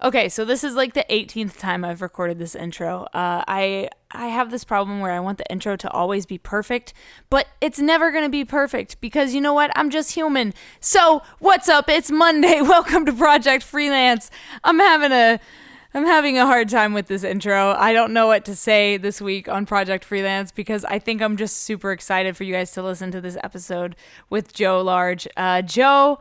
Okay, so this is like the 18th time I've recorded this intro. I have this problem where I want the intro to always be perfect, but it's never going to be perfect because you know what? I'm just human. So, what's up? It's Monday. Welcome to Project Freelance. I'm having a hard time with this intro. I don't know what to say this week on Project Freelance because I think I'm just super excited for you guys to listen to this episode with Joe Large. Joe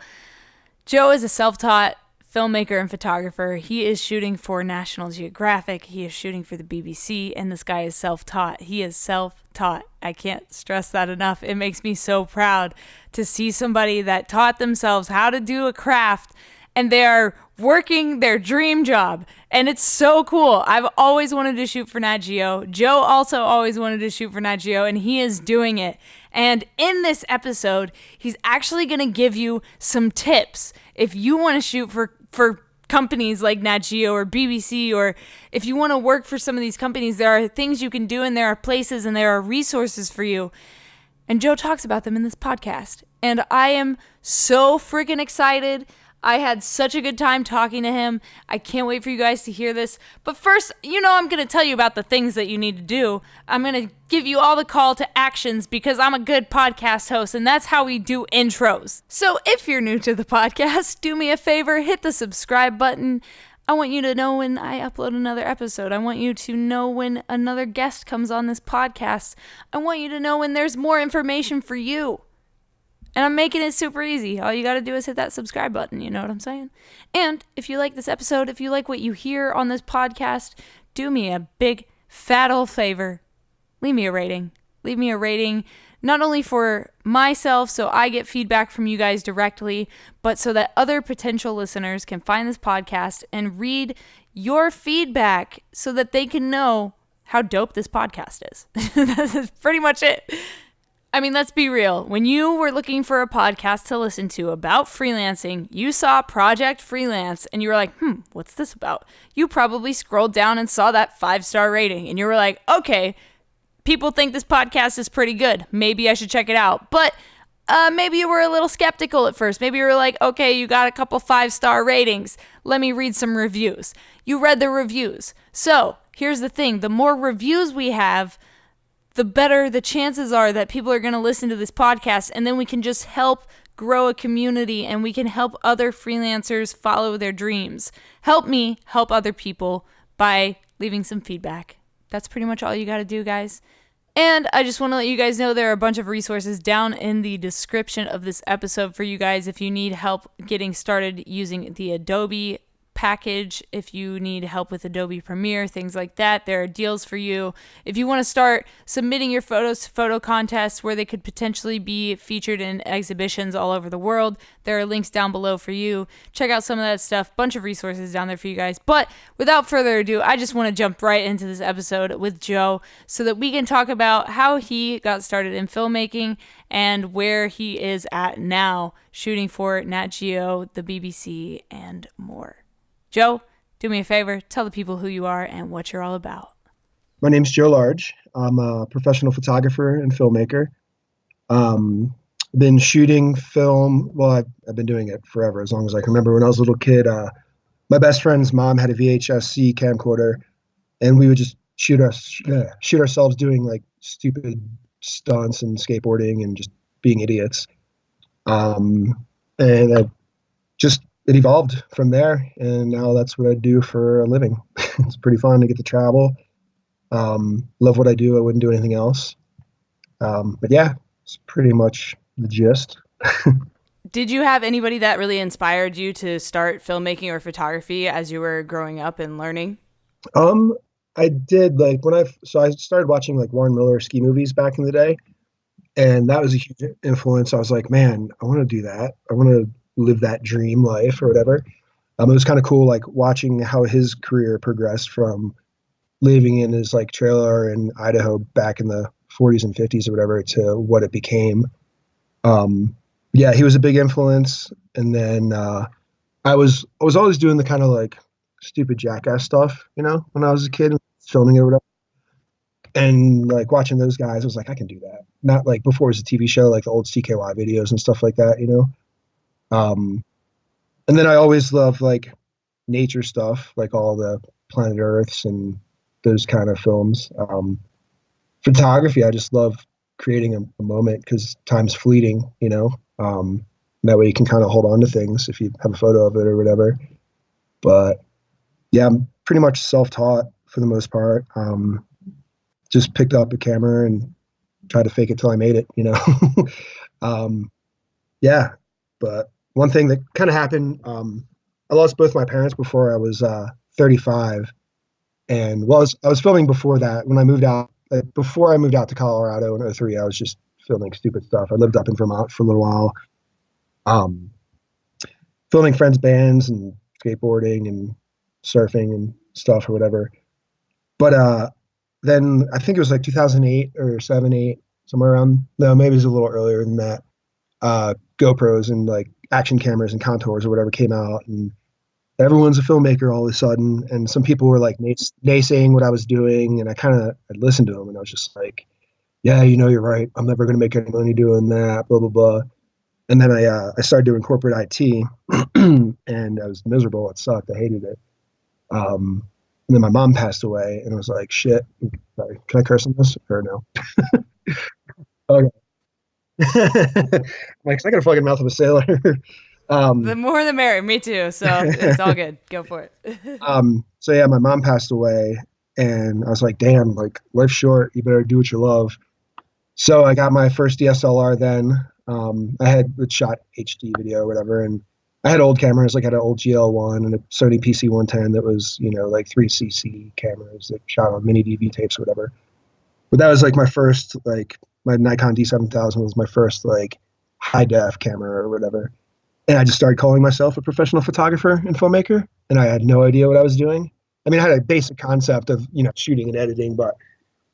is a self-taught filmmaker and photographer. He is shooting for National Geographic. He is shooting for the BBC, and this guy is self-taught. He is self-taught. I can't stress that enough. It makes me so proud to see somebody that taught themselves how to do a craft, and they are working their dream job. And it's so cool. I've always wanted to shoot for Nat Geo. Joe also always wanted to shoot for Nat Geo, and he is doing it. And in this episode, he's actually going to give you some tips if you want to shoot for companies like Nat Geo or BBC, or if you want to work for some of these companies. There are things you can do, and there are places, and there are resources for you. And Joe talks about them in this podcast. And I am so freaking excited. I had such a good time talking to him. I can't wait for you guys to hear this. But first, I'm going to tell you about the things that you need to do. I'm going to give you all the call to actions because I'm a good podcast host, and that's how we do intros. So if you're new to the podcast, do me a favor, hit the subscribe button. I want you to know when I upload another episode. I want you to know when another guest comes on this podcast. I want you to know when there's more information for you. And I'm making it super easy. All you got to do is hit that subscribe button. You know what I'm saying? And if you like this episode, if you like what you hear on this podcast, do me a big, fat old favor. Leave me a rating. Leave me a rating, not only for myself, so I get feedback from you guys directly, but so that other potential listeners can find this podcast and read your feedback so that they can know how dope this podcast is. That's pretty much it. I mean, let's be real. When you were looking for a podcast to listen to about freelancing, you saw Project Freelance and you were like, what's this about? You probably scrolled down and saw that 5-star rating and you were like, okay, people think this podcast is pretty good. Maybe I should check it out. But maybe you were a little skeptical at first. Maybe you were like, okay, you got a couple 5-star ratings. Let me read some reviews. You read the reviews. So here's the thing. The more reviews we have, the better the chances are that people are going to listen to this podcast, and then we can just help grow a community and we can help other freelancers follow their dreams. Help me help other people by leaving some feedback. That's pretty much all you got to do, guys. And I just want to let you guys know there are a bunch of resources down in the description of this episode for you guys if you need help getting started using the Adobe package, if you need help with Adobe Premiere, things like that. There are deals for you. If you want to start submitting your photos to photo contests where they could potentially be featured in exhibitions all over the world, there are links down below for you. Check out some of that stuff. Bunch of resources down there for you guys. But without further ado, I just want to jump right into this episode with Joe so that we can talk about how he got started in filmmaking and where he is at now, shooting for Nat Geo, the BBC, and more. Joe, do me a favor, tell the people who you are and what you're all about. My name's Joe Large. I'm a professional photographer and filmmaker. Been shooting film, I've been doing it forever, as long as I can remember. When I was a little kid, my best friend's mom had a VHS-C camcorder, and we would just shoot ourselves doing like stupid stunts and skateboarding and just being idiots. And it evolved from there, and now that's what I do for a living. It's pretty fun to get to travel. Love what I do. I wouldn't do anything else. But yeah, it's pretty much the gist. Did you have anybody that really inspired you to start filmmaking or photography as you were growing up and learning? I did, like I started watching like Warren Miller ski movies back in the day, and that was a huge influence. I was like, man, I want to do that. I want to live that dream life or whatever. It was kind of cool, like watching how his career progressed from living in his like trailer in Idaho back in the 40s and 50s or whatever to what it became. Yeah, he was a big influence. And then I was always doing the kind of like stupid jackass stuff, when I was a kid, filming it or whatever. And like watching those guys, I was like, I can do that. Not like before it was a TV show, like the old CKY videos and stuff like that, And then I always loved like nature stuff, like all the Planet Earths and those kind of films. Photography, I just love creating a moment because time's fleeting, you know. That way you can kind of hold on to things if you have a photo of it or whatever. But yeah, I'm pretty much self-taught for the most part. Just picked up a camera and tried to fake it till I made it, you know. um, yeah, but one thing that kind of happened, I lost both my parents before I was 35, and well, I was filming before that. When I moved out, before I moved out to Colorado in '03, I was just filming stupid stuff. I lived up in Vermont for a little while, um, filming friends' bands and skateboarding and surfing and stuff or whatever. But then I think it was like 2008 or 7, 8, somewhere around. No, maybe it was a little earlier than that. GoPros and like action cameras and contours or whatever came out, and everyone's a filmmaker all of a sudden. And some people were like naysaying what I was doing, and I kind of listened to them, and I was just like, "Yeah, you know, you're right. I'm never going to make any money doing that." Blah blah blah. And then I started doing corporate IT, and I was miserable. It sucked. I hated it. And then my mom passed away, and I was like, "Shit." Sorry, can I curse on this or no? Okay. Like, I got a fucking mouth of a sailor. The um, more the merrier. Me too. So it's all good. Go for it. so yeah, my mom passed away, and I was like, damn, like life's short. You better do what you love. So I got my first DSLR then. I had it shot HD video or whatever, and I had old cameras, like I had an old GL1 and a Sony PC-110 that was, you know, like 3cc cameras that shot on mini DV tapes or whatever. But that was like my first, like my Nikon D7000 was my first like high def camera or whatever. And I just started calling myself a professional photographer and filmmaker, and I had no idea what I was doing. I mean, I had a basic concept of, you know, shooting and editing, but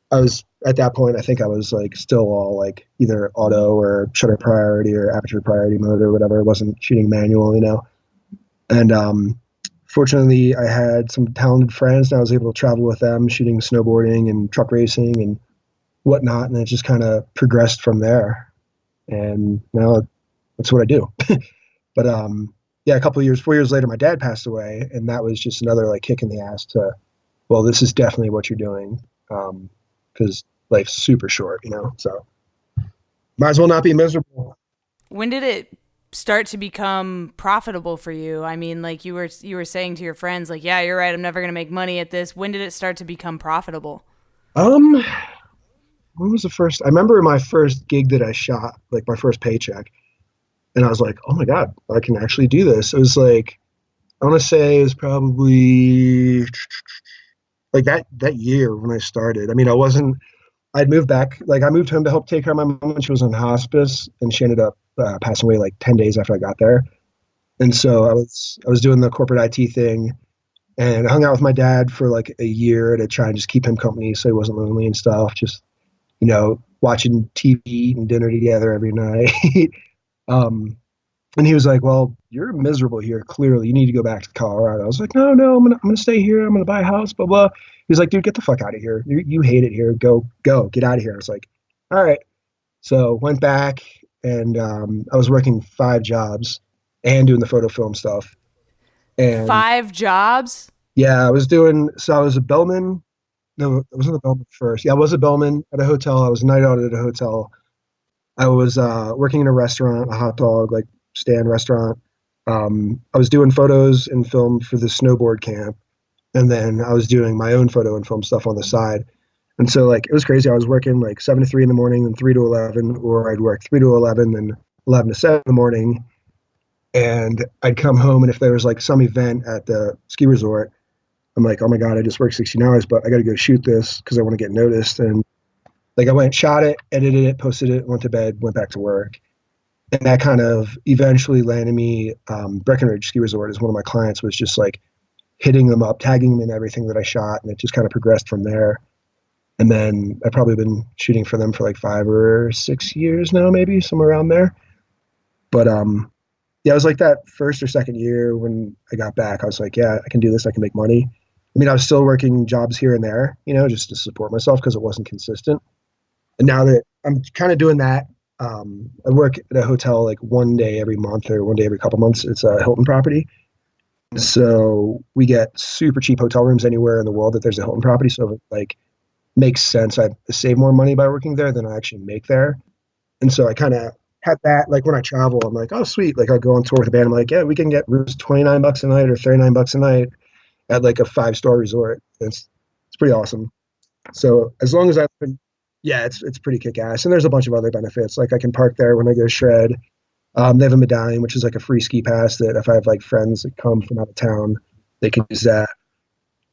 I was at that point, I think I was like still all like either auto or shutter priority or aperture priority mode or whatever. I wasn't shooting manual, you know. And fortunately, I had some talented friends, and I was able to travel with them, shooting snowboarding and truck racing and whatnot. And it just kind of progressed from there. And now that's what I do. But yeah, a couple of years, 4 years later, my dad passed away, and that was just another like kick in the ass to, well, this is definitely what you're doing, because life's super short, you know. So might as well not be miserable. When did it start to become profitable for you? I mean, like you were saying to your friends, like, yeah, you're right, I'm never gonna make money at this. When did it start to become profitable? Um, when was the first? I remember my first gig that I shot, like my first paycheck, and I was like, oh my god, I can actually do this. It was like, I want to say it was probably like that year when I started. I mean, I wasn't. I'd moved back. Like I moved home to help take care of my mom when she was on hospice, and she ended up passing away like 10 days after I got there. And so I was doing the corporate IT thing, and I hung out with my dad for like a year to try and just keep him company so he wasn't lonely and stuff. Just, you know, watching TV, eating dinner together every night. um, and he was like, "Well, you're miserable here. Clearly, you need to go back to Colorado." I was like, "No, no, I'm gonna stay here. I'm gonna buy a house." Blah blah. He's like, "Dude, get the fuck out of here. You hate it here. Go, get out of here." I was like, "All right." So went back, and I was working 5 jobs and doing the photo film stuff. And 5 jobs? yeah, I was doing. So I was a bellman. No, I wasn't a bellman first. Yeah, I was a bellman at a hotel. I was a night out at a hotel. I was working in a restaurant, a hot dog like stand restaurant. I was doing photos and film for the snowboard camp, and then I was doing my own photo and film stuff on the side. And so like it was crazy. I was working like 7 to 3 in the morning, then 3 to 11, or I'd work 3 to 11, then 11 to 7 in the morning. And I'd come home, and if there was like some event at the ski resort, I'm like, oh my god, I just worked 16 hours, but I got to go shoot this because I want to get noticed. And like I went, shot it, edited it, posted it, went to bed, went back to work. And that kind of eventually landed me. Breckenridge Ski Resort is one of my clients, was just like hitting them up, tagging them in everything that I shot, and it just kind of progressed from there. And then I've probably been shooting for them for like 5 or 6 years now, maybe somewhere around there. But yeah, it was like that first or second year when I got back, I was like, yeah, I can do this. I can make money. I mean, I was still working jobs here and there, you know, just to support myself because it wasn't consistent. And now that I'm kind of doing that, I work at a hotel like one day every month or one day every couple months. It's a Hilton property. So we get super cheap hotel rooms anywhere in the world that there's a Hilton property. So it like makes sense. I save more money by working there than I actually make there. And so I kind of had that like when I travel, I'm like, oh sweet. Like I go on tour with a band. I'm like, yeah, we can get rooms $29 a night or $39 a night at like a 5-star resort. It's pretty awesome. So as long as yeah, it's pretty kick ass. And there's a bunch of other benefits. Like I can park there when I go shred. They have a medallion, which is like a free ski pass that if I have like friends that come from out of town, they can use that.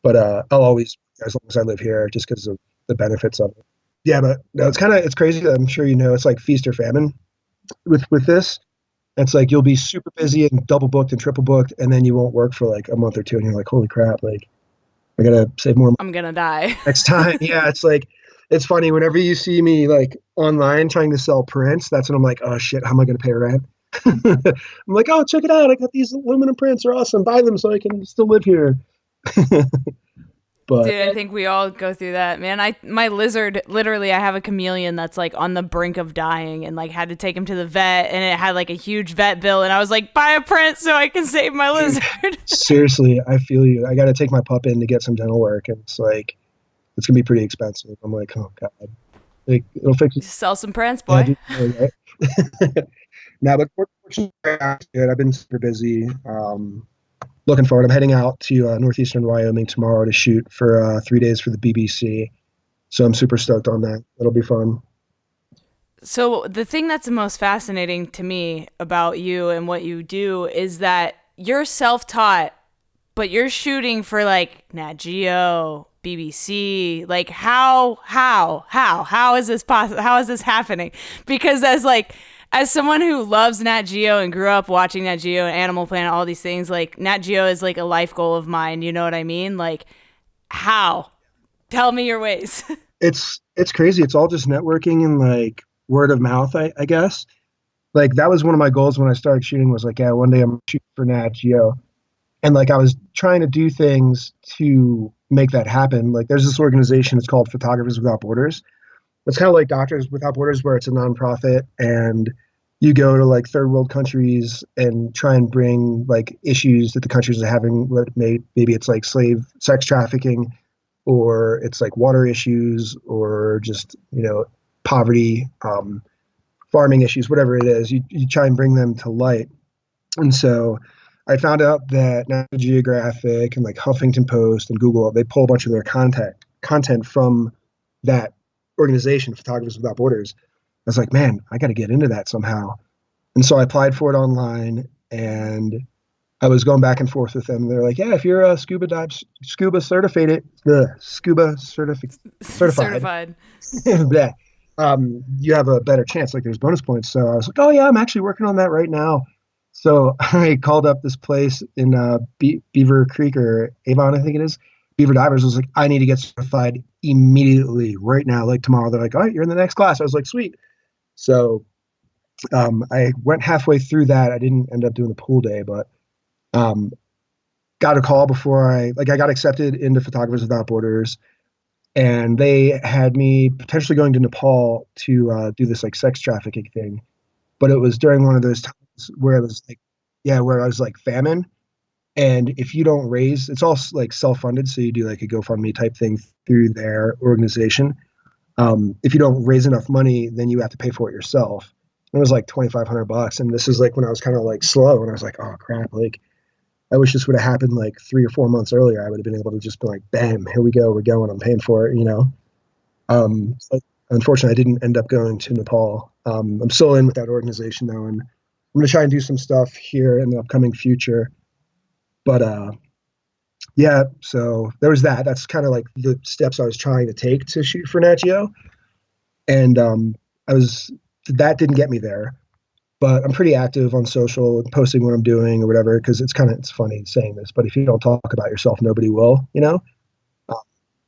But I'll always, as long as I live here, just because of the benefits of it. Yeah, but no, it's crazy. I'm sure you know it's like feast or famine with this. It's like you'll be super busy and double booked and triple booked, and then you won't work for like a month or two, and you're like, holy crap, like I gotta save more money I'm gonna die. next time. Yeah, it's like it's funny whenever you see me like online trying to sell prints. That's when I'm like, oh shit, how am I gonna pay rent? I'm like, oh, check it out. I got these aluminum prints. They're awesome. Buy them so I can still live here. But Dude, I think we all go through that, man. My lizard, literally, I have a chameleon that's like on the brink of dying, and like had to take him to the vet, and it had like a huge vet bill, and I was like, buy a print so I can save my lizard. seriously, I feel you. I got to take my pup in to get some dental work, and it's like it's gonna be pretty expensive. I'm like, oh god, like it'll fix it. Sell some prints, Yeah, boy. right? Now, but fortunately, good. I've been super busy. Looking forward. I'm heading out to northeastern Wyoming tomorrow to shoot for 3 days for the BBC. So I'm super stoked on that. It'll be fun. So the thing that's the most fascinating to me about you and what you do is that you're self-taught, but you're shooting for like Nat Geo, BBC. Like how is this possible? How is this happening? Because as someone who loves Nat Geo and grew up watching Nat Geo and Animal Planet, all these things, like Nat Geo is like a life goal of mine. You know what I mean? Like how? Tell me your ways. It's crazy. It's all just networking and like word of mouth, I guess. Like that was one of my goals when I started shooting was like, yeah, one day I'm shooting for Nat Geo. And like I was trying to do things to make that happen. Like there's this organization, it's called Photographers Without Borders. It's kind of like Doctors Without Borders, where it's a nonprofit and you go to like third world countries and try and bring like issues that the countries are having. Maybe it's like slave sex trafficking, or it's like water issues, or just poverty, farming issues, whatever it is. You try and bring them to light. And so I found out that National Geographic and like Huffington Post and Google, they pull a bunch of their content from that organization, Photographers Without Borders. I was like, man, I got to get into that somehow. And so I applied for it online, and I was going back and forth with them. They're like, yeah, if you're a scuba certified, Certified. yeah, you have a better chance. Like there's bonus points. So I was like, oh yeah, I'm actually working on that right now. So I called up this place in Beaver Creek or Avon, I think it is. Beaver Divers. I was like, I need to get certified immediately, right now, like tomorrow. They're like, all right, you're in the next class. I was like, sweet. So I went halfway through that. I didn't end up doing the pool day, but um, got a call before I got accepted into Photographers Without Borders, and they had me potentially going to Nepal to do this like sex trafficking thing. But it was during one of those times where it was like, yeah, where I was like famine. And if you don't raise, it's all like self-funded. So you do like a GoFundMe type thing through their organization. If you don't raise enough money, then you have to pay for it yourself. It was like $2,500. And this is like when I was kind of like slow, and I was like, oh crap. Like I wish this would have happened like 3 or 4 months earlier. I would have been able to just be like, bam, here we go. We're going. I'm paying for it. But unfortunately, I didn't end up going to Nepal. I'm still in with that organization though. And I'm going to try and do some stuff here in the upcoming future. But yeah, so there was that. That's kind of like the steps I was trying to take to shoot for Nat Geo. And that didn't get me there. But I'm pretty active on social, posting what I'm doing or whatever, because it's funny saying this, but if you don't talk about yourself, nobody will. Uh,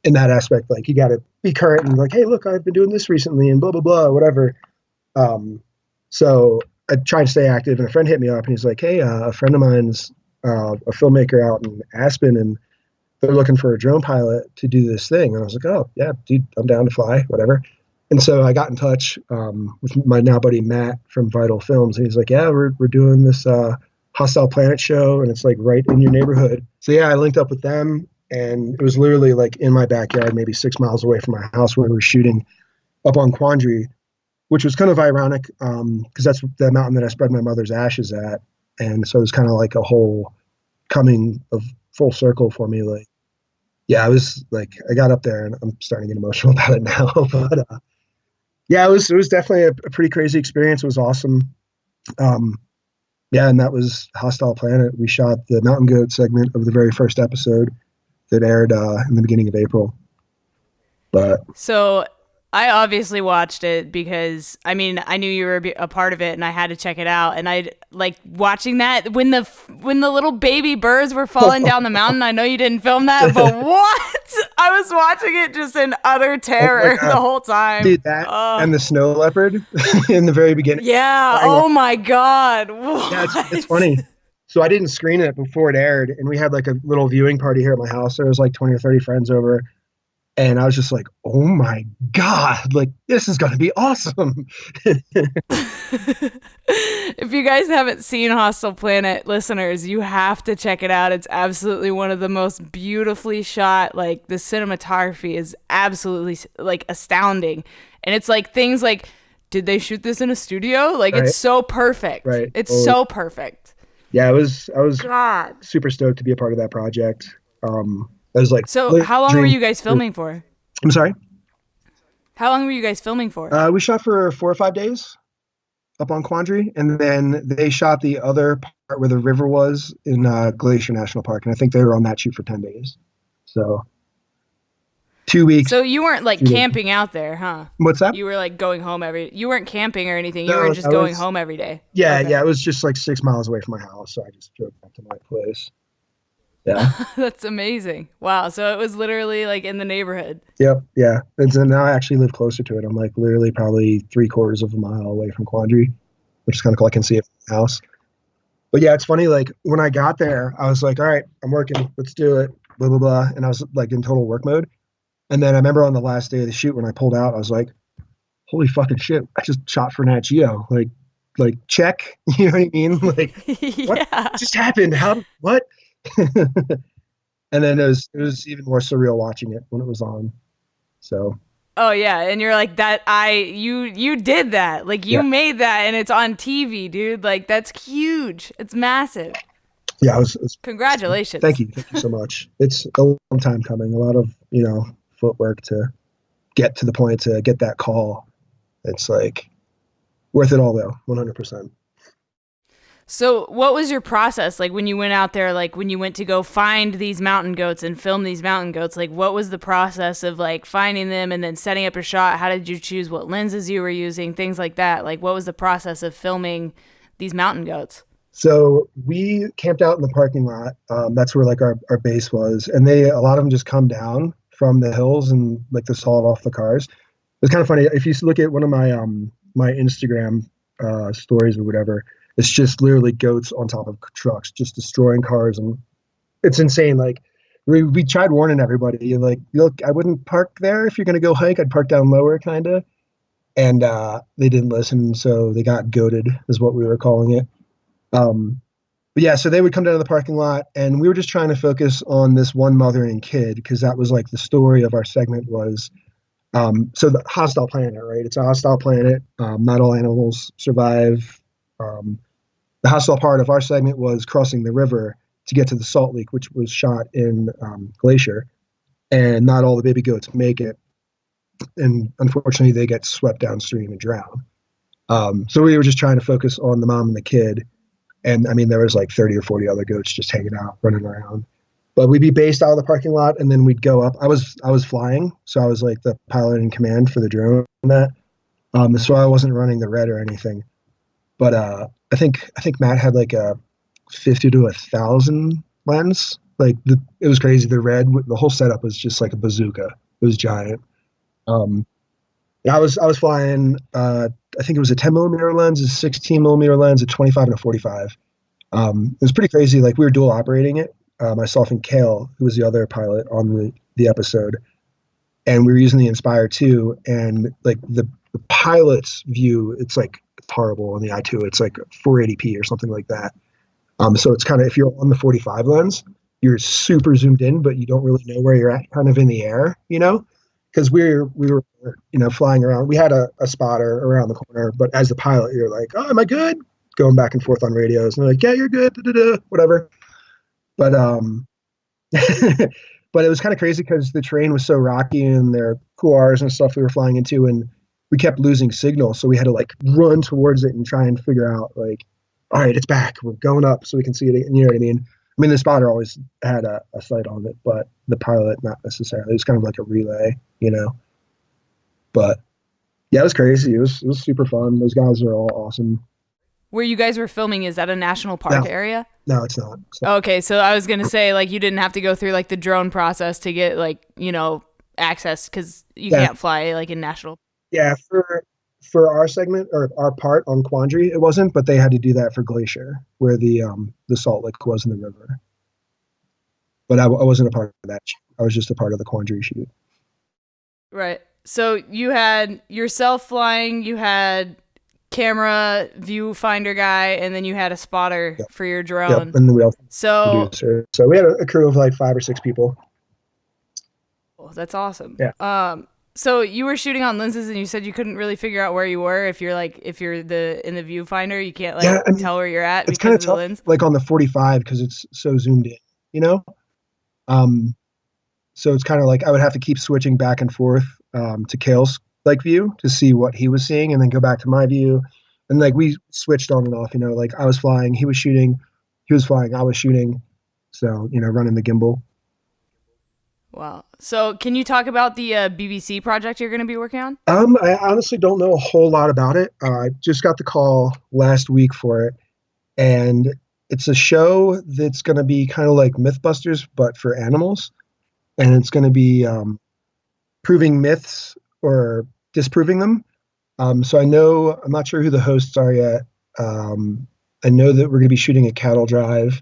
in that aspect, like you got to be current and like, hey, look, I've been doing this recently and blah, blah, blah, whatever. So I try to stay active, and a friend hit me up and he's like, hey, a friend of mine's a filmmaker out in Aspen, and they're looking for a drone pilot to do this thing. And I was like, oh yeah, dude, I'm down to fly, whatever. And so I got in touch with my now buddy Matt from Vital Films, and he's like, yeah, we're doing this Hostile Planet show, and it's like right in your neighborhood. So yeah, I linked up with them, and it was literally like in my backyard, maybe 6 miles away from my house, where we were shooting up on Quandary, which was kind of ironic because that's the mountain that I spread my mother's ashes at, and so it was kind of like a whole coming of full circle for me. Like, yeah, I was like, I got up there, and I'm starting to get emotional about it now. But yeah, it was definitely a pretty crazy experience. It was awesome. Um, yeah, and that was Hostile Planet. We shot the Mountain Goat segment of the very first episode that aired in the beginning of April. But So I obviously watched it because I mean I knew you were a part of it and I had to check it out, and I like watching that when the little baby birds were falling down the mountain. I know you didn't film that, but what? I was watching it just in utter terror the whole time. dude, that and the snow leopard in the very beginning. Yeah. Oh my God. Yeah, What? it's funny. So I didn't screen it before it aired, and we had like a little viewing party here at my house. There was like 20 or 30 friends over, and I was just like, "Oh my God, like this is gonna be awesome." If you guys haven't seen Hostile Planet, listeners, you have to check it out. It's absolutely one of the most beautifully shot. Like the cinematography is absolutely like astounding, and it's like things like, did they shoot this in a studio? Like Right, it's so perfect. right. It's Oh, so perfect. yeah, I was God. super stoked to be a part of that project. I was like, So really how long were dream. you guys filming for? I'm sorry. How long were you guys filming for? We shot for 4 or 5 days up on Quandary, and then they shot the other part where the river was in Glacier National Park, and I think they were on that shoot for 10 days. So 2 weeks, So you weren't like 2 days. camping out there, huh? What's that? You were like going home you weren't camping or anything. You were No, just I going was. home every day. Yeah, Okay. yeah. It was just like 6 miles away from my house, so I just drove back to my place. Yeah. That's amazing. Wow. So it was literally like in the neighborhood. Yep. Yeah. And so now I actually live closer to it. I'm like literally probably 3/4 of a mile away from Quandary, which is kind of cool. I can see it from my house. But yeah, it's funny. Like when I got there, I was like, all right, I'm working. Let's do it. Blah, blah, blah. And I was like in total work mode. And then I remember on the last day of the shoot when I pulled out, I was like, holy fucking shit. I just shot for Nat Geo. Like check. You know what I mean? Like, what Yeah. just happened? How, what? And then it was even more surreal watching it when it was on. So Oh yeah. And you're like you did that. Like you yeah, made that and it's on TV, dude. Like that's huge. It's massive. yeah, it was Congratulations. thank you so much. It's a long time coming. A lot of footwork to get to the point to get that call. It's like worth it all though, 100%. So what was your process like when you went out there, like when you went to go find these mountain goats and film these mountain goats? Like what was the process of like finding them and then setting up your shot? How did you choose what lenses you were using? Things like that. Like what was the process of filming these mountain goats? So we camped out in the parking lot. That's where like our base was, and a lot of them just come down from the hills and like to saw it off the cars. It's kind of funny if you look at one of my Instagram stories or whatever. It's just literally goats on top of trucks, just destroying cars, and it's insane. Like we tried warning everybody, like, look, I wouldn't park there if you're gonna go hike. I'd park down lower, kind of. And they didn't listen, so they got goated, is what we were calling it. But yeah, so they would come down to the parking lot, and we were just trying to focus on this one mother and kid because that was like the story of our segment was. So the hostile planet, right? It's a hostile planet. Not all animals survive. The hostile part of our segment was crossing the river to get to the salt leak, which was shot in Glacier, and not all the baby goats make it, and unfortunately they get swept downstream and drown. So we were just trying to focus on the mom and the kid, and I mean there was like 30 or 40 other goats just hanging out, running around. But we'd be based out of the parking lot, and then we'd go up. I was flying, so I was like the pilot in command for the drone and that. So I wasn't running the red or anything. But I think Matt had like a 50 to 1,000 lens. Like it was crazy. The red, the whole setup was just like a bazooka. It was giant. Um, I was flying. I think it was a 10 millimeter lens, a 16 millimeter lens, a 25 and a 45. It was pretty crazy. Like we were dual operating it. Myself and Kale, who was the other pilot on the episode, and we were using the Inspire 2, and like the pilot's view, it's like it's horrible on the I2. It's like 480p or something like that. So it's kind of, if you're on the 45 lens, you're super zoomed in, but you don't really know where you're at, kind of in the air, because we were flying around. We had a spotter around the corner, but as the pilot, you're like, oh, am I good? Going back and forth on radios, and they're like, yeah, you're good, whatever. But but it was kind of crazy because the terrain was so rocky and there are couloirs and stuff we were flying into, and we kept losing signal, so we had to like run towards it and try and figure out like, all right, it's back, we're going up so we can see it. You know what I mean? I mean, the spotter always had a sight on it, but the pilot not necessarily. It was kind of like a relay. But yeah, it was crazy. It was super fun. Those guys are all awesome. Where you guys were filming, is that a national No, park area? no, it's not. Okay, so I was gonna say like you didn't have to go through like the drone process to get like access because you Yeah, can't fly like in national. yeah. For our segment or our part on Quandary, it wasn't, but they had to do that for Glacier, where the Salt Lake was in the river. But I wasn't a part of that. I was just a part of the Quandary shoot. Right. So you had yourself flying, you had camera viewfinder guy, and then you had a spotter Yep, for your yep. drone. And then we also had a So producer. So we had a crew of like 5 or 6 people. oh, that's awesome. Yeah, So you were shooting on lenses, and you said you couldn't really figure out where you were. If you're the in the viewfinder, you can't like yeah. I mean, tell where you're at it's kind because of of the tough, lens. like on the 45, because it's so zoomed in. You know. Um, so it's kind of like I would have to keep switching back and forth to Kale's like view to see what he was seeing, and then go back to my view, and like we switched on and off. Like I was flying, he was shooting, he was flying, I was shooting. So running the gimbal. Wow. So can you talk about the BBC project you're going to be working on? I honestly don't know a whole lot about it. I just got the call last week for it, and it's a show that's going to be kind of like MythBusters, but for animals, and it's going to be proving myths or disproving them. So I'm not sure who the hosts are yet. I know that we're going to be shooting a cattle drive,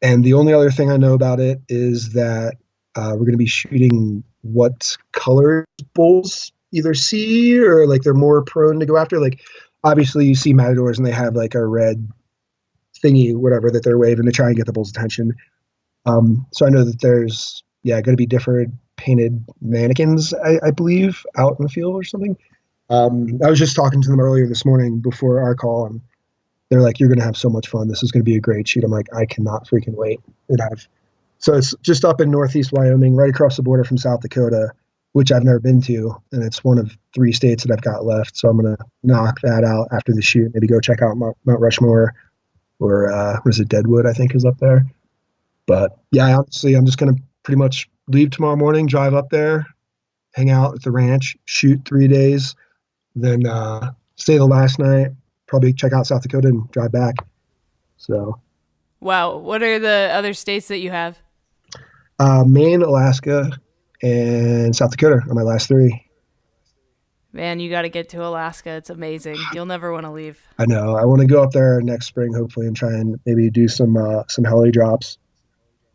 and the only other thing I know about it is that we're going to be shooting what colors bulls either see or like they're more prone to go after. Like obviously you see matadors and they have like a red thingy, whatever, that they're waving to try and get the bull's attention. So I know that there's going to be different painted mannequins, I believe, out in the field or something. I was just talking to them earlier this morning before our call, and they're like, "You're going to have so much fun. This is going to be a great shoot." I'm like, "I cannot freaking wait." So it's just up in northeast Wyoming, right across the border from South Dakota, which I've never been to, and it's one of 3 states that I've got left. So I'm going to knock that out after the shoot. Maybe go check out Mount Rushmore or what is it, Deadwood? I think is up there. But yeah, honestly, I'm just going to pretty much leave tomorrow morning, drive up there, hang out at the ranch, shoot 3 days, then stay the last night, probably check out South Dakota and drive back. So Wow. What are the other states that you have? Maine, Alaska, and South Dakota are my last 3. Man, you got to get to Alaska. It's amazing. You'll never want to leave. I know. I want to go up there next spring, hopefully, and try and maybe do some heli drops.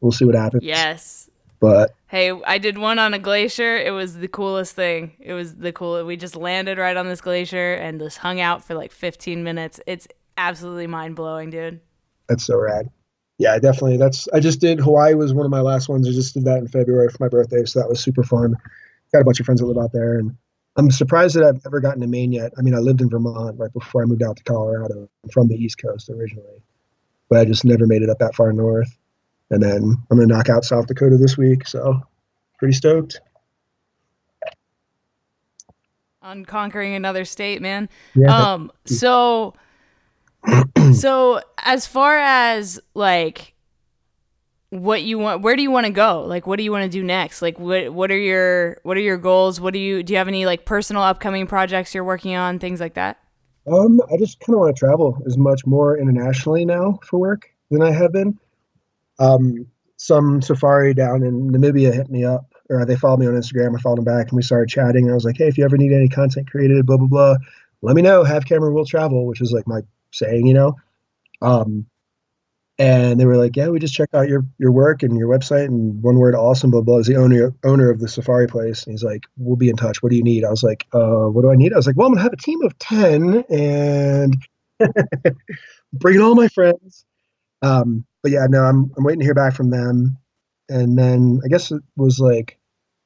We'll see what happens. Yes. But Hey, I did one on a glacier. It was the coolest thing. It was the cool. We just landed right on this glacier and just hung out for like 15 minutes. It's absolutely mind blowing, dude. that's so rad. Yeah, definitely. I just did Hawaii was one of my last ones. I just did that in February for my birthday, so that was super fun. Got a bunch of friends that live out there, and I'm surprised that I've never gotten to Maine yet. I mean, I lived in Vermont right before I moved out to Colorado. I'm from the East Coast originally, but I just never made it up that far north. And then I'm gonna knock out South Dakota this week, so pretty stoked. On conquering another state, man. Yeah. So as far as like what you want, where do you want to go? Like, what do you want to do next? Like, what are your goals? Do you have any like personal upcoming projects you're working on, things like that? I just kind of want to travel as much more internationally now for work than I have been. Some safari down in Namibia hit me up, or they followed me on Instagram. I followed them back, and we started chatting. I was like, "Hey, if you ever need any content created, blah blah blah, let me know. Have camera, will travel," which is like my saying. Um, and they were like, "Yeah, we just checked out your work and your website, and one word, awesome, blah blah." Is the owner of the safari place, and he's like, "We'll be in touch. What do you need?" I was like, "What do I need?" I was like, "Well, I'm gonna have a team of 10, and bringing all my friends." But yeah, no, I'm waiting to hear back from them. And then I guess it was like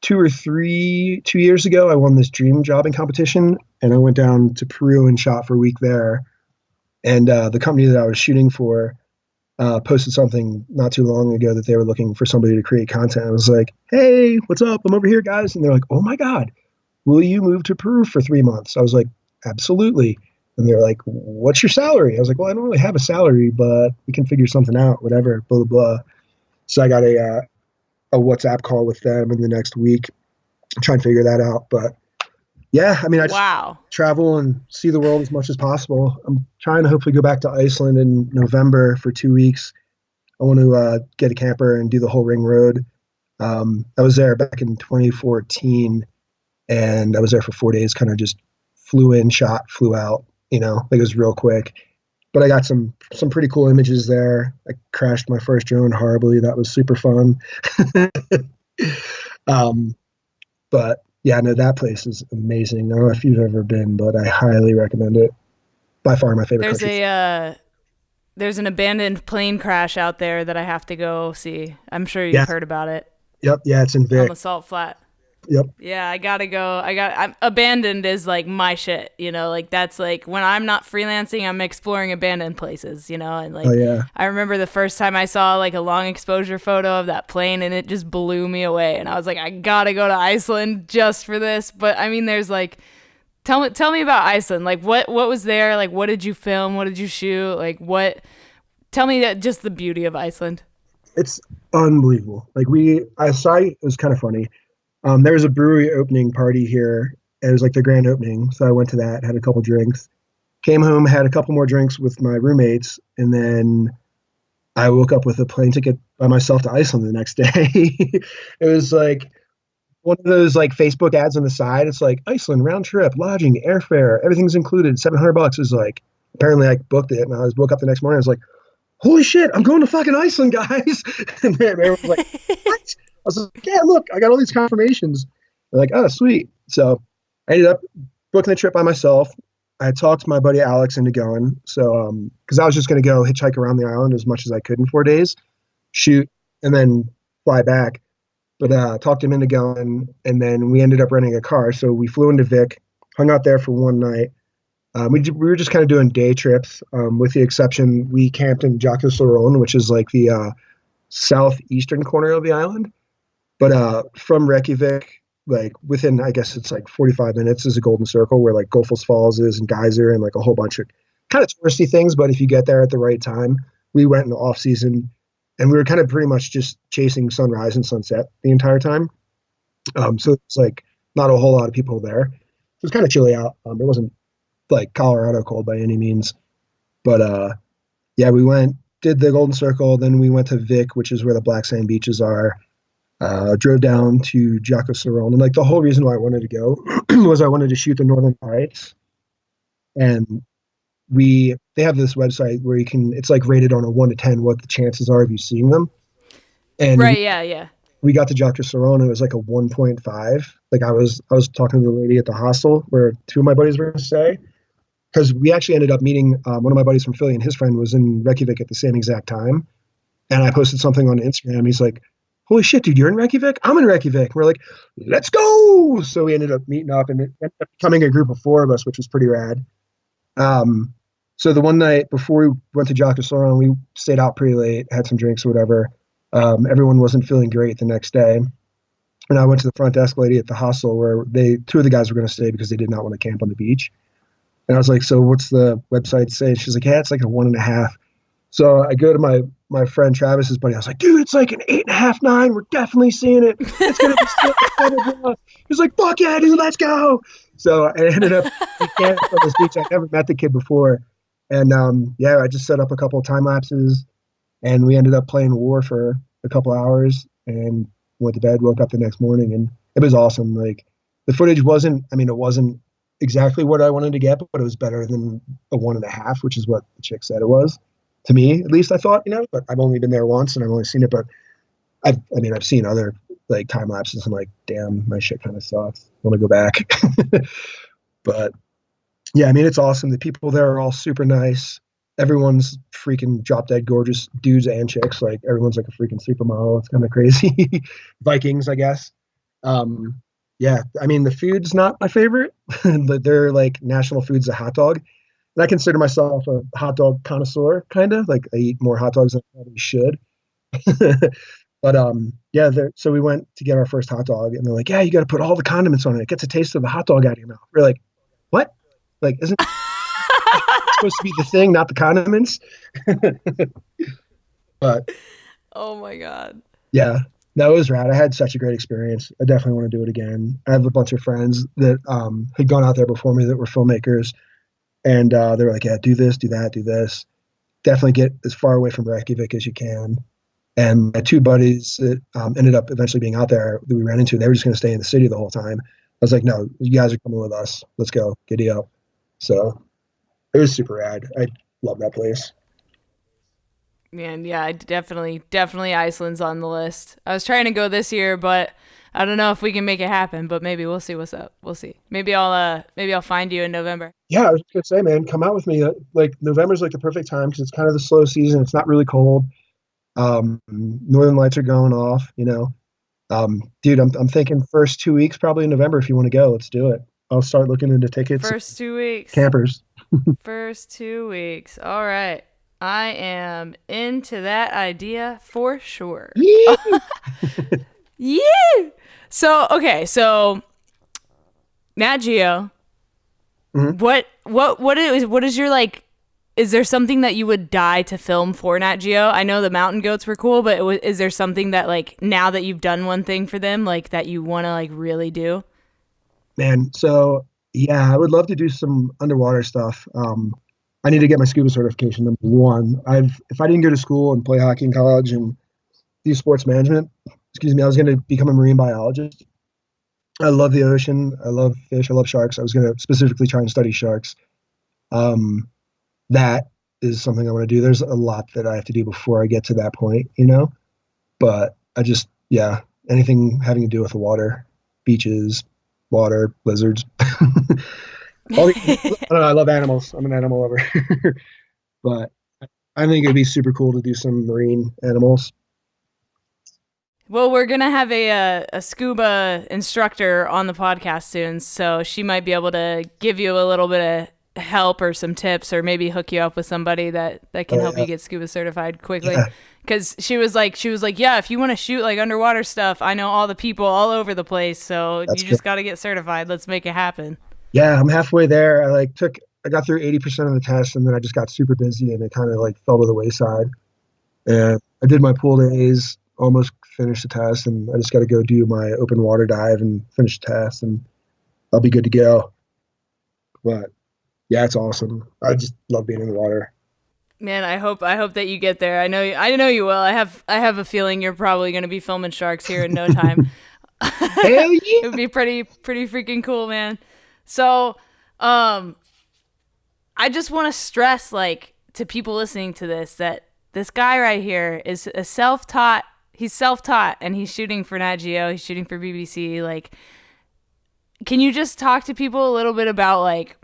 2 years ago, I won this dream jobbing competition, and I went down to Peru and shot for a week there. And the company that I was shooting for posted something not too long ago that they were looking for somebody to create content. I was like, "Hey, what's up? I'm over here, guys." And they're like, "Oh my God, will you move to Peru for 3 months?" I was like, "Absolutely." And they're like, "What's your salary?" I was like, "Well, I don't really have a salary, but we can figure something out, whatever, blah, blah, blah." So I got a WhatsApp call with them in the next week, try and figure that out. But yeah, I mean, I just Wow. travel and see the world as much as possible. I'm trying to hopefully go back to Iceland in November for 2 weeks. I want to get a camper and do the whole ring road. I was there back in 2014, and I was there for 4 days, kind of just flew in, shot, flew out, like it was real quick. But I got some pretty cool images there. I crashed my first drone horribly. That was super fun. um, but yeah, no, that place is amazing. I don't know if you've ever been, but I highly recommend it. By far my favorite There's country. there's an abandoned plane crash out there that I have to go see. I'm sure Yeah, you've heard about it yep, yeah, it's in on Vic. the Salt Flat. Yep. Yeah, I gotta go. I'm abandoned is like my shit, like that's like when I'm not freelancing, I'm exploring abandoned places, and Oh like yeah. I remember the first time I saw like a long exposure photo of that plane and it just blew me away. And I was like, I gotta go to Iceland just for this. But I mean, there's like, tell me about Iceland. Like what was there? Like what did you film? What did you shoot? Like what? Tell me that just the beauty of Iceland. It's unbelievable. Like I saw it was kind of funny. There was a brewery opening party here. It was like the grand opening, so I went to that, had a couple drinks, came home, had a couple more drinks with my roommates, and then I woke up with a plane ticket by myself to Iceland the next day. It was like one of those like Facebook ads on the side. It's like Iceland round trip, lodging, airfare, everything's included, $700. Is like apparently I booked it, and I woke up the next morning. I was like, "Holy shit, I'm going to fucking Iceland, guys!" And then everyone was like, "What?" I was like, "Yeah, look, I got all these confirmations." They're like, "Oh, sweet." So I ended up booking the trip by myself. I talked my buddy Alex into going. So, because I was just going to go hitchhike around the island as much as I could in 4 days, shoot, and then fly back. But talked him into going, and then we ended up renting a car. So we flew into Vic, hung out there for one night. We were just kind of doing day trips, with the exception we camped in Jacques which is like the southeastern corner of the island. But from Reykjavik, like within, I guess it's like 45 minutes is a golden circle where like Gophels Falls is and Geyser and like a whole bunch of kind of touristy things. But if you get there at the right time, we went in the off season and we were kind of pretty much just chasing sunrise and sunset the entire time. So it's like not a whole lot of people there. It was kind of chilly out. It wasn't like Colorado cold by any means, but yeah, we went, did the Golden Circle, then we went to Vic, which is where the black sand beaches are. Drove down to Jacques and like the whole reason why I wanted to go was I wanted to shoot the Northern Lights, and they have this website where you can, it's like rated on a 1 to 10 what the chances are of you seeing them, and Right, yeah, yeah. we got to Jacques It was like a 1.5. Like I was talking to the lady at the hostel where two of my buddies were going to stay, because we actually ended up meeting one of my buddies from Philly, and his friend was in Reykjavik at the same exact time. And I posted something on Instagram. He's like, "Holy shit, dude, you're in Reykjavik? I'm in Reykjavik." We're like, "Let's go!" So we ended up meeting up, and it ended up becoming a group of four of us, which was pretty rad. Um, so the one night before we went to Jacques we stayed out pretty late, had some drinks or whatever. Everyone wasn't feeling great the next day, and I went to the front desk lady at the hostel where two of the guys were going to stay because they did not want to camp on the beach. And I was like, "So what's the website say?" She's like, "Yeah, it's like a 1.5." So I go to my friend Travis's buddy. I was like, "Dude, it's like an 8.5, 9. We're definitely seeing it. It's gonna be sick." Blah, blah, blah. He's like, "Fuck yeah, dude, let's go." So I ended up we camped on this beach. I never met the kid before, and yeah, I just set up a couple of time lapses, and we ended up playing War for a couple hours, and went to bed. Woke up the next morning, and it was awesome. Like the footage wasn't. I mean, it wasn't exactly what I wanted to get, but it was better than a 1.5, which is what the chick said it was. To me, at least I thought, but I've only been there once and I've only seen it, but I've seen other like time lapses. I'm like, damn, my shit kind of sucks. I want to go back. But yeah, I mean, it's awesome. The people there are all super nice. everyone's freaking drop dead gorgeous dudes and chicks. Like everyone's like a freaking supermodel. It's kind of crazy. Vikings, I guess. Um, yeah, I mean the food's not my favorite, but they're like national foods a hot dog. And I consider myself a hot dog connoisseur, kind of like I eat more hot dogs than I probably should. But yeah, so we went to get our first hot dog, and they're like, "Yeah, you got to put all the condiments on it. It gets a taste of the hot dog out of your mouth." We're like, "What? Like, isn't it supposed to be the thing, not the condiments?" But Oh my God. yeah, that was rad. I had such a great experience. I definitely want to do it again. I have a bunch of friends that had gone out there before me that were filmmakers, and they were like, "Yeah, do this, do that, do this. Definitely get as far away from Reykjavik as you can." And my two buddies that ended up eventually being out there that we ran into, they were just going to stay in the city the whole time. I was like, "No, you guys are coming with us. Let's go, giddy up." So it was super rad. I love that place. Man, yeah, I definitely Iceland's on the list. I was trying to go this year, but I don't know if we can make it happen, but maybe we'll see what's up. We'll see. Maybe I'll find you in November. Yeah, I was just gonna say, man, come out with me. Like November's like the perfect time because it's kind of the slow season. It's not really cold. Northern lights are going off. Dude, I'm thinking first 2 weeks probably in November. If you want to go, let's do it. I'll start looking into tickets, First 2 weeks. campers. First 2 weeks. All right. I am into that idea for sure. Yeah. Yeah. So Nat Geo, Mhm. what is your like? Is there something that you would die to film for Nat Geo? I know the mountain goats were cool, but is there something that like now that you've done one thing for them, like that you want to like really do? Man, so yeah, I would love to do some underwater stuff. I need to get my scuba certification. Number one, if I didn't go to school and play hockey in college and do sports management, excuse me, I was going to become a marine biologist. I love the ocean. I love fish. I love sharks. I was going to specifically try and study sharks. Um, that is something I want to do. There's a lot that I have to do before I get to that point. But yeah, anything having to do with the water, beaches, water, lizards. I don't know. I love animals. I'm an animal lover. But I think it'd be super cool to do some marine animals. Well, we're gonna have a scuba instructor on the podcast soon, so she might be able to give you a little bit of help or some tips, or maybe hook you up with somebody that can Oh help yeah, you get scuba certified quickly. yeah, Because she was like, yeah, if you want to shoot like underwater stuff, I know all the people all over the place, so that's you good. just got to get certified. Let's make it happen. Yeah, I'm halfway there. I got through 80% of the test and then I just got super busy and it kind of like fell to the wayside. And I did my pool days, almost finished the test, and I just got to go do my open water dive and finish the test, and I'll be good to go. But yeah, it's awesome. I just love being in the water. Man, I hope that you get there. I know you will. I have a feeling you're probably going to be filming sharks here in no time. Hell It would yeah! be pretty freaking cool, man. So, um I just want to stress like to people listening to this that this guy right here is a self-taught. He's self-taught and he's shooting for Nat Geo, he's shooting for BBC. Like, can you just talk to people a little bit about like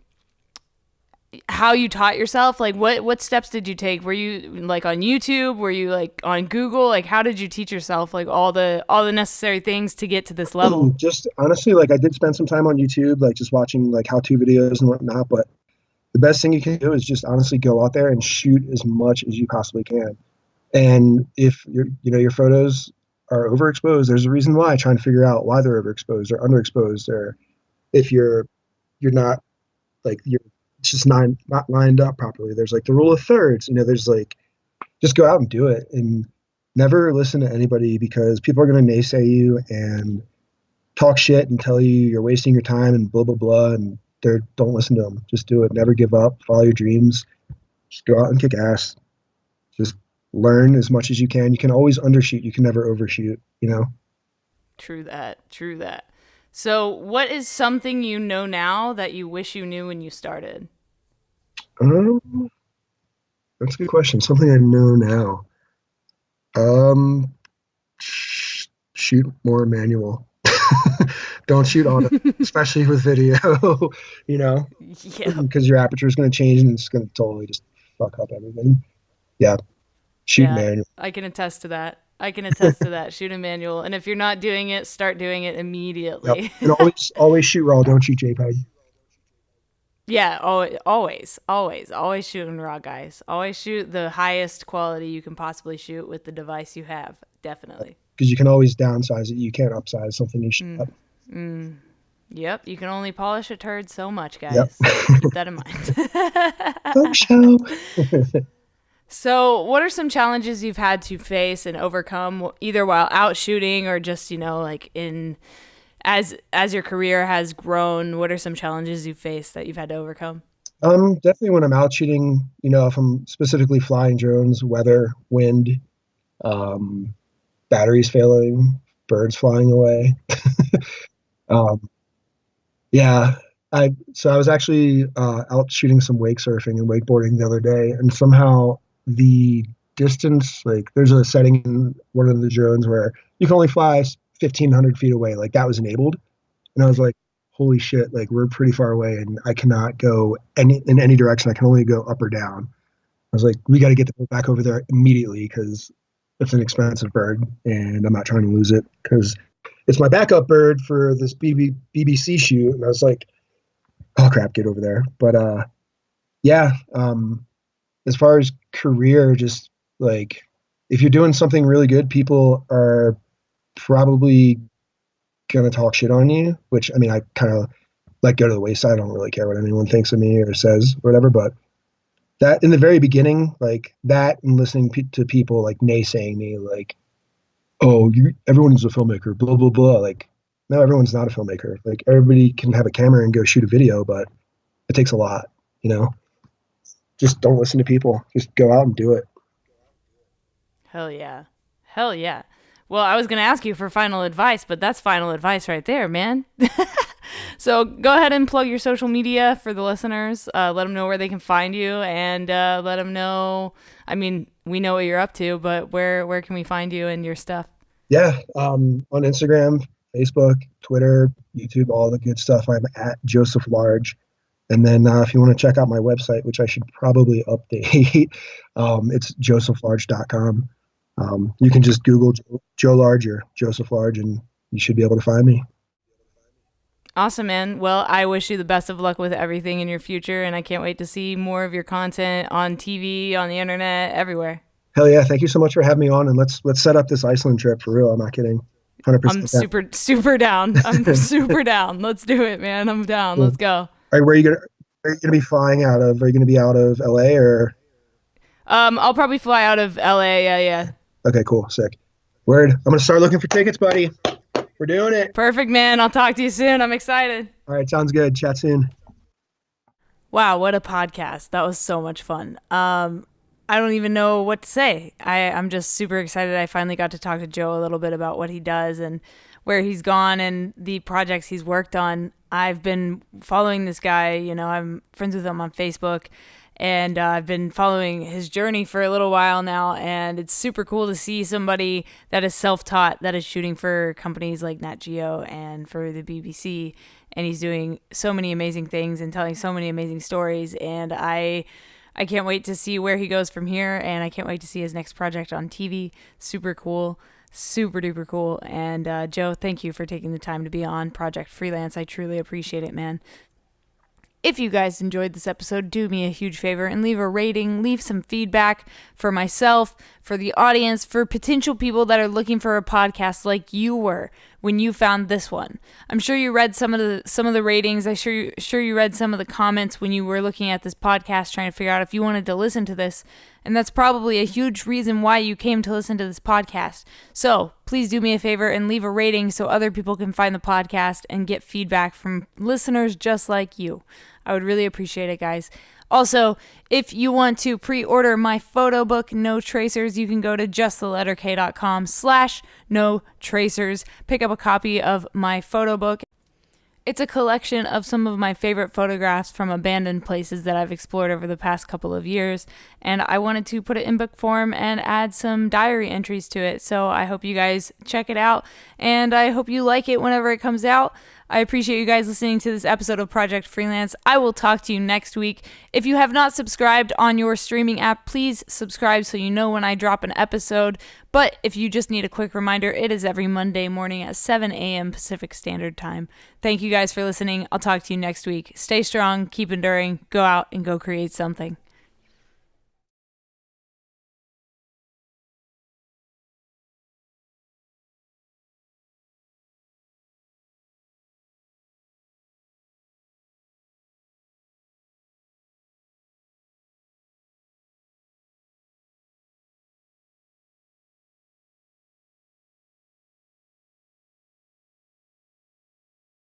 how you taught yourself? Like what steps did you take? Were you like on YouTube? Were you like on Google? Like how did you teach yourself like all the necessary things to get to this level? Just honestly, like I did spend some time on YouTube, like just watching like how-to videos and whatnot. But the best thing you can do is just honestly go out there and shoot as much as you possibly can. And if your photos are overexposed, there's a reason why. Trying to figure out why they're overexposed or underexposed, or if you're not like you're it's just not lined up properly. There's like the rule of thirds. There's like just go out and do it and never listen to anybody because people are going to naysay you and talk shit and tell you you're wasting your time and blah blah blah. And don't listen to them. Just do it. Never give up. Follow your dreams. Just go out and kick ass. Just learn as much as you can. You can always undershoot. You can never overshoot. True that. True that. So, what is something you know now that you wish you knew when you started? Um, that's a good question. Something I know now. Um, shoot more manual. Don't shoot auto, especially with video, you know, Yeah. because your aperture is going to change and it's going to totally just fuck up everything. Yeah, shoot Yeah, manual. I can attest to that. I can attest to that. Shoot a manual. And if you're not doing it, start doing it Yep, immediately. and always shoot raw. Don't shoot JPEG. Yeah, always shooting raw, guys. Always shoot the highest quality you can possibly shoot with the device you have. Definitely. Because you can always downsize it. You can't upsize something you shoot up. Yep, you can only polish a turd so much, Yep. guys. Keep that in Folk mind. show. So, what are some challenges you've had to face and overcome, either while out shooting or just, like in as your career has grown? What are some challenges you've faced that you've had to overcome? Definitely when I'm out shooting, if I'm specifically flying drones, weather, wind, um, batteries failing, birds flying away. um, yeah, I was actually out shooting some wake surfing and wakeboarding the other day, and somehow the distance, like there's a setting in one of the drones where you can only fly 1,500 feet away, like that was enabled, and I was like, holy shit, like we're pretty far away, and I cannot go in any direction. I can only go up or down. I was like, we got to get the boat back over there immediately because it's an expensive bird, and I'm not trying to lose it because it's my backup bird for this BBC shoot. And I was like, oh crap, get over there. But yeah, as far as career, just like if you're doing something really good, people are probably gonna talk shit on you. Which I mean, I kind of let go to the wayside. I don't really care what anyone thinks of me or says or whatever. But that in the very beginning, like that, and listening to people like naysaying me, like, oh, everyone's a filmmaker, blah blah blah. Like, no, everyone's not a filmmaker. Like, everybody can have a camera and go shoot a video, but it takes a lot, you know. Just don't listen to people. Just go out and do it. Hell yeah. Hell yeah. Well, I was going to ask you for final advice, but that's final advice right there, man. So go ahead and plug your social media for the listeners. Let them know where they can find you, and let them know. I mean, we know what you're up to, but where can we find you and your stuff? Yeah, on Instagram, Facebook, Twitter, YouTube, all the good stuff. I'm at Joseph Large. And then if you want to check out my website, which I should probably update, it's josephlarge.com. You can just Google Joe Large or Joseph Large, and you should be able to find me. Awesome, man. Well, I wish you the best of luck with everything in your future, and I can't wait to see more of your content on TV, on the internet, everywhere. Hell yeah! Thank you so much for having me on, and let's set up this Iceland trip for real. I'm not kidding. 100%. I'm super down. I'm super down. Let's do it, man. I'm down. Let's go. All right, where are you gonna be flying out of? Are you gonna be out of LA or? I'll probably fly out of LA. Yeah. Okay, cool, sick. Word. I'm gonna start looking for tickets, buddy. We're doing it. Perfect, man. I'll talk to you soon. I'm excited. All right, sounds good. Chat soon. Wow, what a podcast. That was so much fun. I don't even know what to say. I'm just super excited. I finally got to talk to Joe a little bit about what he does and where he's gone and the projects he's worked on. I've been following this guy, I'm friends with him on Facebook, and I've been following his journey for a little while now, and it's super cool to see somebody that is self-taught, that is shooting for companies like Nat Geo and for the BBC, and he's doing so many amazing things and telling so many amazing stories, and I can't wait to see where he goes from here, and I can't wait to see his next project on TV. Super cool. Super duper cool. And Joe, thank you for taking the time to be on Project Freelance. I truly appreciate it, man. If you guys enjoyed this episode, do me a huge favor and leave a rating, leave some feedback for myself, for the audience, for potential people that are looking for a podcast like you were when you found this one. I'm sure you read some of the ratings. I'm sure you read some of the comments when you were looking at this podcast trying to figure out if you wanted to listen to this. And that's probably a huge reason why you came to listen to this podcast. So please do me a favor and leave a rating so other people can find the podcast and get feedback from listeners just like you. I would really appreciate it, guys. Also, if you want to pre-order my photo book, No Tracers, you can go to justtheletterk.com/no tracers. Pick up a copy of my photo book. It's a collection of some of my favorite photographs from abandoned places that I've explored over the past couple of years, and I wanted to put it in book form and add some diary entries to it. So I hope you guys check it out, and I hope you like it whenever it comes out. I appreciate you guys listening to this episode of Project Freelance. I will talk to you next week. If you have not subscribed on your streaming app, please subscribe so you know when I drop an episode. But if you just need a quick reminder, it is every Monday morning at 7 a.m. Pacific Standard Time. Thank you guys for listening. I'll talk to you next week. Stay strong, keep enduring, go out and go create something.